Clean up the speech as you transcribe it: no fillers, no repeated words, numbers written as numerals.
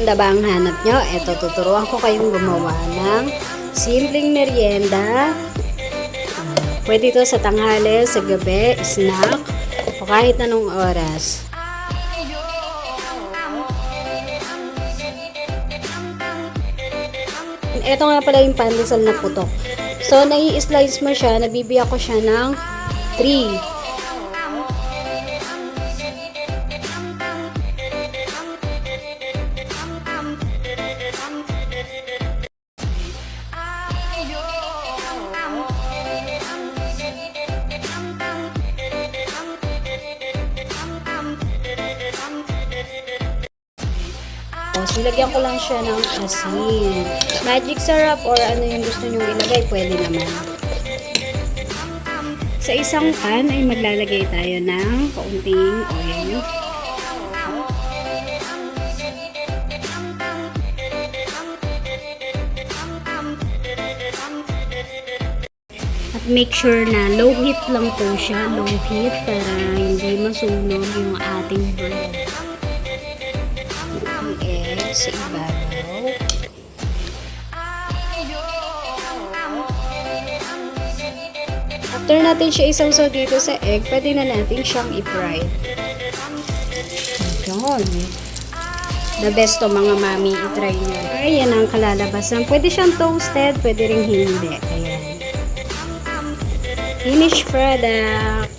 merienda ba ang hanap nyo? Eto, tuturuan ko kayong gumawa ng simpleng merienda. Pwede ito sa tanghali, sa gabi, snack, o kahit anong oras. Ito nga pala yung pandesal na putok. So, nai-slice mo siya, nabibiyak ko siya ng 3. Nilagyan ko lang siya ng asin. Magic syrup or ano yung gusto nyo ilagay, pwede naman. Sa isang pan ay maglalagay tayo ng kaunting oil. At make sure na low heat lang po siya, low heat, para hindi masunog yung ating bread. Sa ibabaw. After natin siya isawsaw dito sa egg, pwede na natin siyang i-fry. Ayan. The best to mga mami, i-try nyo. Ayan ang kalalabasan. Pwede siyang toasted, pwede rin hindi. Ayan. Finished product.